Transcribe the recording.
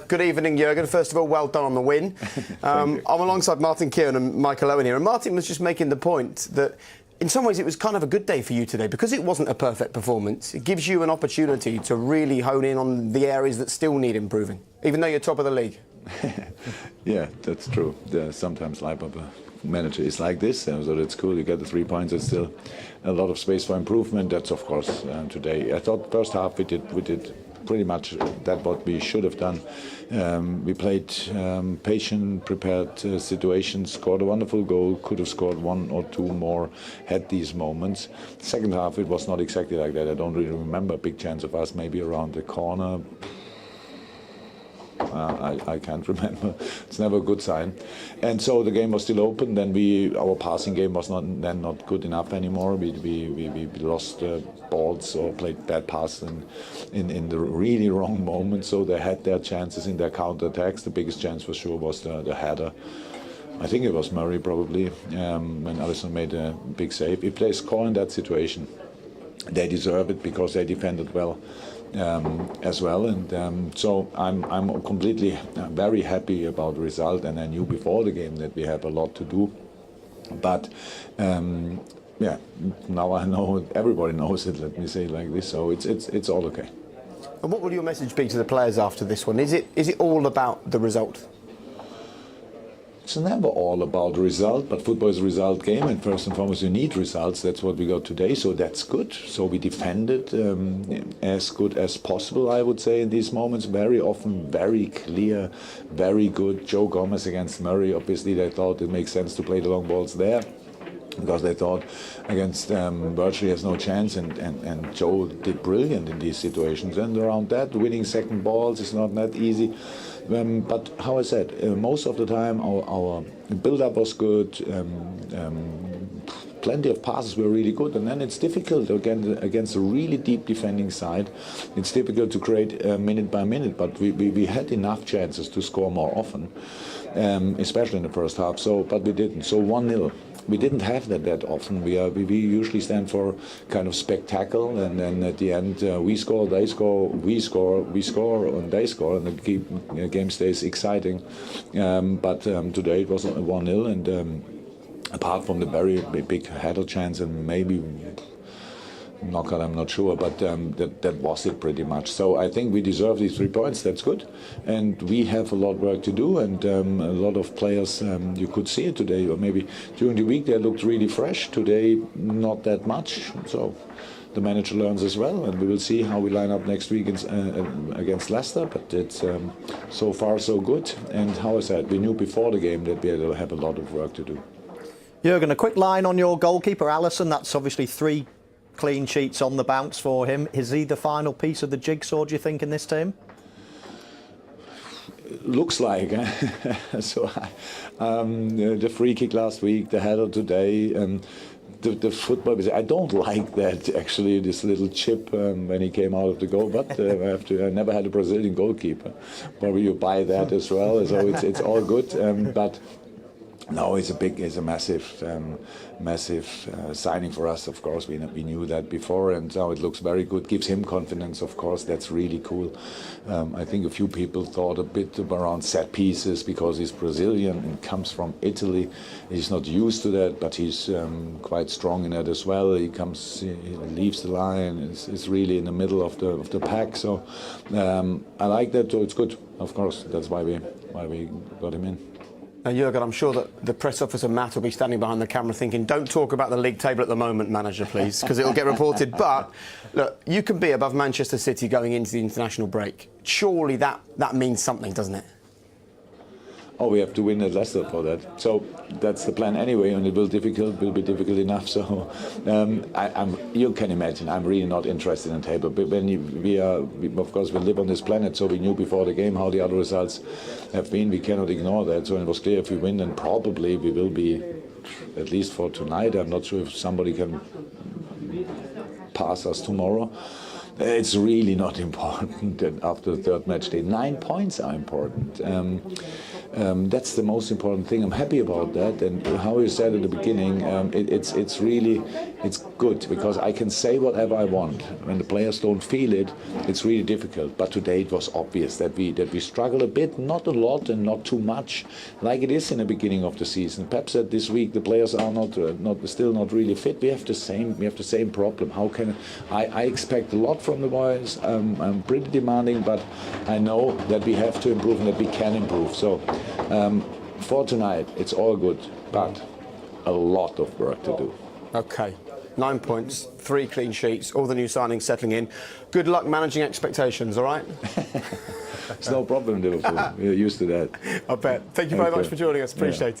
Good evening, Jurgen. First of all, well done on the win. I'm alongside Martin Kieran and Michael Owen here, and Martin was just making the point that in some ways it was kind of a good day for you today because it wasn't a perfect performance. It gives you an opportunity to really hone in on the areas that still need improving, even though you're top of the league. Yeah, that's true. Sometimes life of a manager is like this, so that's cool. You get the 3 points. There's still a lot of space for improvement. That's of course today. I thought first half we did pretty much that what we should have done. We played patient, prepared situations, scored a wonderful goal, could have scored one or two more, had these moments. Second half it was not exactly like that. I don't really remember a big chance of us maybe around the corner. I can't remember. It's never a good sign. And so the game was still open. Then our passing game was not good enough anymore. We lost balls or played bad passes in the really wrong moment. So they had their chances in their counter-attacks. The biggest chance for sure was the header. I think it was Murray probably when Alisson made a big save. If they score in that situation, they deserve it because they defended well. As well, and so I'm completely very happy about the result, and I knew before the game that we have a lot to do, but yeah, now I know, everybody knows it, let me say it like this, so it's all okay. And what will your message be to the players after this one? Is it all about the result? It's never all about the result, but football is a result game, and first and foremost you need results. That's what we got today, so that's good. So we defended as good as possible, I would say, in these moments. Very often, very clear, very good. Joe Gomez against Murray, obviously they thought it makes sense to play the long balls there, because they thought against virtually has no chance, and Joe did brilliant in these situations. And around that, winning second balls is not that easy. But how I said, most of the time our build-up was good, plenty of passes were really good, and then it's difficult against a really deep defending side. It's difficult to create minute by minute, but we had enough chances to score more often, especially in the first half. So, but we didn't. So 1-0. We didn't have that often. We usually stand for kind of spectacle, and then at the end we score, they score, we score, and they score, and the game stays exciting. But today it was 1-0, and apart from the very big header chance and maybe knockout, I'm not sure, but that was it pretty much. So I think we deserve these 3 points. That's good, and we have a lot of work to do. And a lot of players, you could see it today, or maybe during the week they looked really fresh. Today, not that much. So the manager learns as well, and we will see how we line up next week against Leicester. But it's so far so good. And how I said, we knew before the game that we have a lot of work to do. Jurgen, a quick line on your goalkeeper, Alisson. That's obviously 3 clean sheets on the bounce for him. Is he the final piece of the jigsaw, do you think, in this team? Looks like. So the free kick last week, the header today, the football. I don't like that actually. This little chip when he came out of the goal, but I never had a Brazilian goalkeeper. Probably you buy that as well. So it's all good, but. No, it's a massive signing for us. Of course, we knew that before, and now it looks very good. Gives him confidence, of course. That's really cool. I think a few people thought a bit around set pieces because he's Brazilian and comes from Italy. He's not used to that, but he's quite strong in that as well. He leaves the line. Is really in the middle of the pack. So I like that. So it's good. Of course, that's why we got him in. Now, Jurgen, I'm sure that the press officer Matt will be standing behind the camera thinking, don't talk about the league table at the moment, manager, please, because it will get reported. But, look, you can be above Manchester City going into the international break. Surely that means something, doesn't it? Oh, we have to win at Leicester for that. So that's the plan anyway, and it will be difficult enough. So you can imagine, I'm really not interested in the table. But when we of course, we live on this planet, so we knew before the game how the other results have been. We cannot ignore that. So it was clear if we win, then probably we will be, at least for tonight. I'm not sure if somebody can pass us tomorrow. It's really not important after the third match day. 9 points are important. That's the most important thing. I'm happy about that, and how you said at the beginning, it's really good because I can say whatever I want. When the players don't feel it, it's really difficult. But today it was obvious that we struggle a bit, not a lot and not too much, like it is in the beginning of the season. Pep said this week the players are still not really fit. We have the same problem. How can I expect a lot from the boys? I'm pretty demanding, but I know that we have to improve and that we can improve. So for tonight, it's all good, but a lot of work to do. Okay. 9 points, 3 clean sheets, all the new signings settling in. Good luck managing expectations, all right? It's no problem, Liverpool. We're used to that. I bet. Thank you very much for joining us. Appreciate it.